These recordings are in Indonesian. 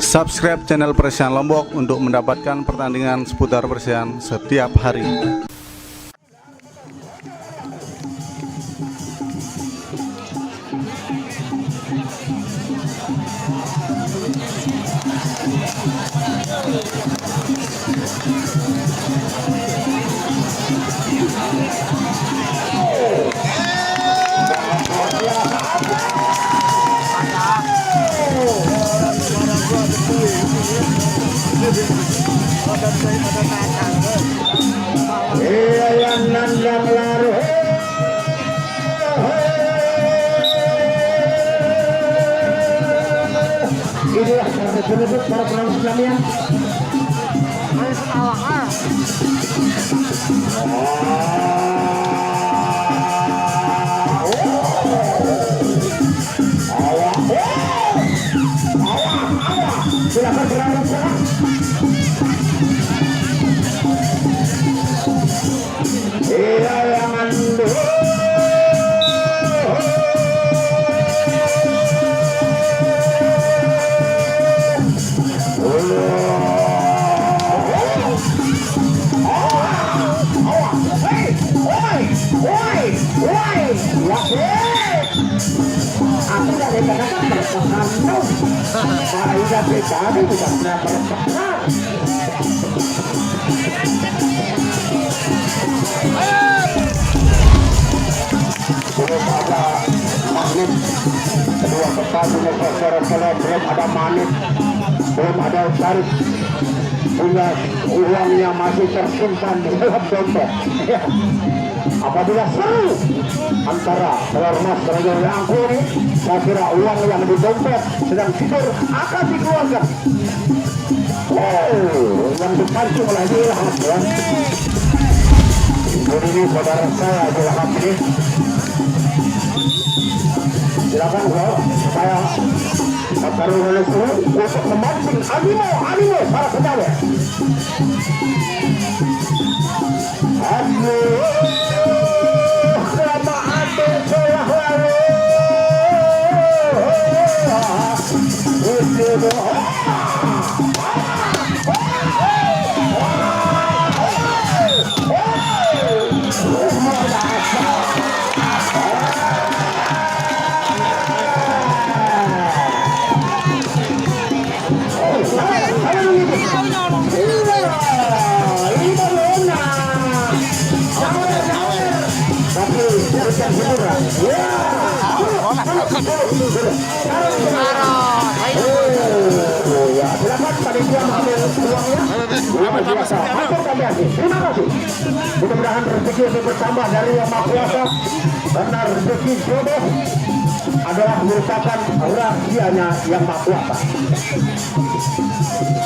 Subscribe channel Persian Lombok untuk mendapatkan pertandingan seputar Persian setiap hari. Inilah penutup para penonton sekalian. Silakan berangkat sekarang. Jangan dulu. Aku dah dikatakan berpengalaman. Para udah pribadi bukan pernah berpengalaman. Belum ada magnet. Kedua pertandingan secara belum ada magnet, belum ada tarik. Sehingga uangnya masih tersimpan di dalam dompet. Apabila seru antara telur emas Raja Angku ini, saya kira uang yang di dompet sedang tidur akan dikeluarkan. Yang dipancing oleh Ilham ya. Ini saudara saya Ilham ini. Silakan bro, saya taruh oleh seluruh untuk memancing animo para pegawai. Terima kasih. Mudah-mudahan rezeki lebih bertambah dari Yang Maha Kuasa, karena rezeki jodoh adalah merupakan rahasianya Yang Maha Kuasa.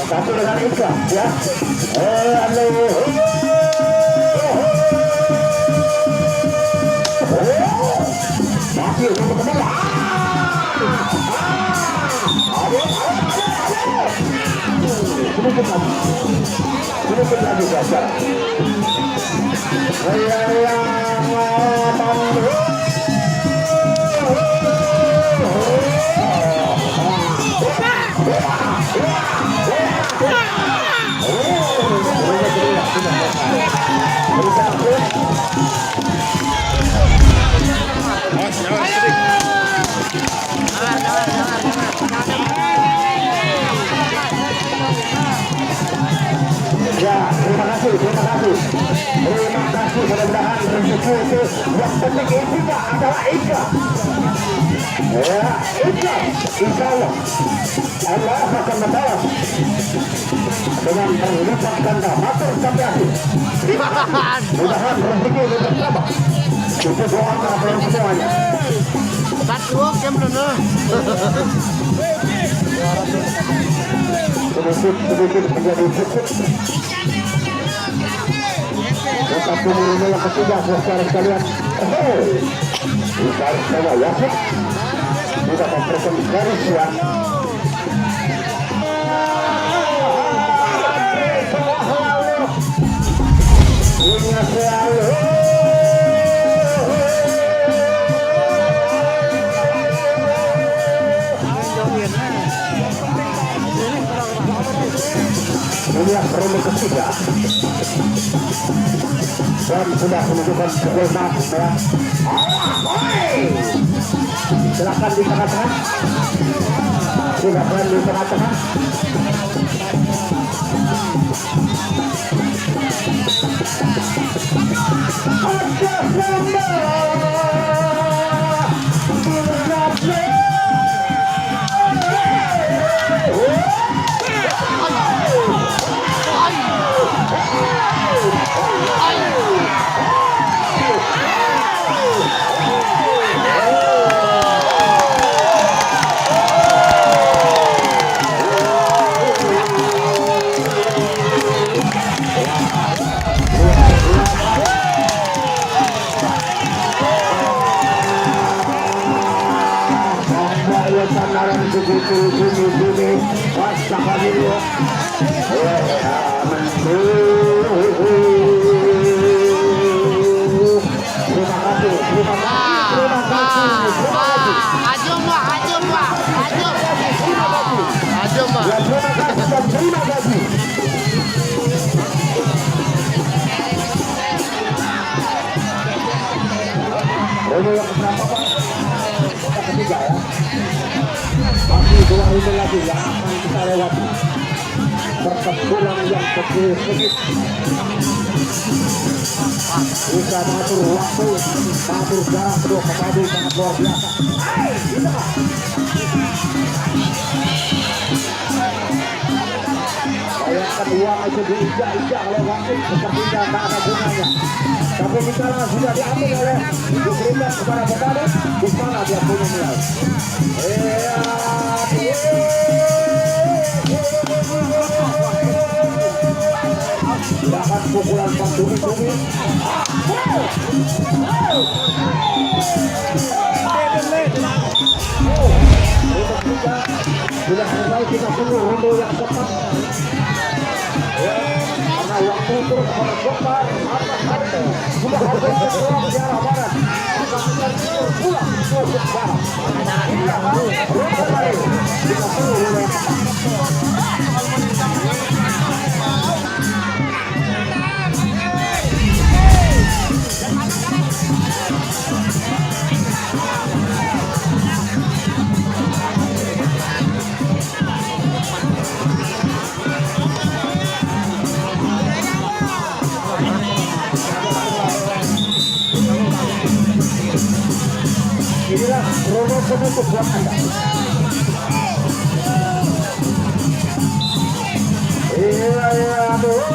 Satu dengan ikhlas ya. Masih untuk kembali. Sedikit lagi saja. Ya, terima kasih. Mudah-mudahan rezeki itu yang penting intinya adalah ikhlas. Ya, ikhlas. Insya Allah akan membalas dengan berlipat ganda matur sampai akhir. Mudah-mudahan rezeki itu bertambah. Itu doa para semuanya. Sedikit menjadi cukup. Tetap pemurunnya yang ketiga, saudara sekalian. Kita harus bawa Yasir. Kita memperkenalkan garis ya. Ingat selalu. Ini ronde ketiga dan sudah menunjukkan pukul 6 ya. Silakan di tengah-tengah. Silakan di tengah-tengah. Bumi wassalamualaikum. Terima kasih. Terima kasih. Ini yang berapa Pak? Ketiga ya. Masih 2 ronde lagi yang akan kita lewati. Pertempuran yang sedikit bisa mengatur waktu, mengatur jarak kedua pemain sangat luar biasa. Bayangkan uang itu diinjak-injak oleh wasit sepertinya tak ada gunanya. Tapi jika sudah diambil oleh diberikan kepada pemain, di sana dia punya nilai. Silakan pukulan Bumi. Sudah selesai, kita tunggu ronde yang keempat. Karena waktu terus menentukan atas harga. Sudah habis keluar di arah barat. Kita pulang ke barat. Kita tunggu ronde yang inilah ronde penutup buat Anda. Aduh.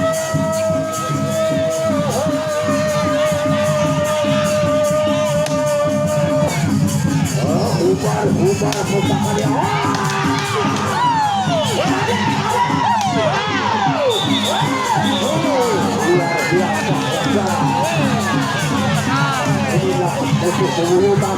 Bubar putarannya. Luar biasa. Inilah musuh pemulutan.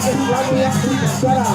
Selalu yang berbicara.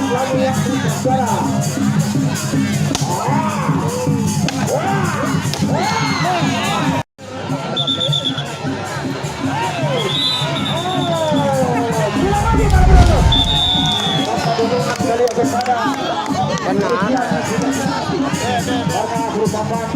Selalu yang berbicara. Karena merupakan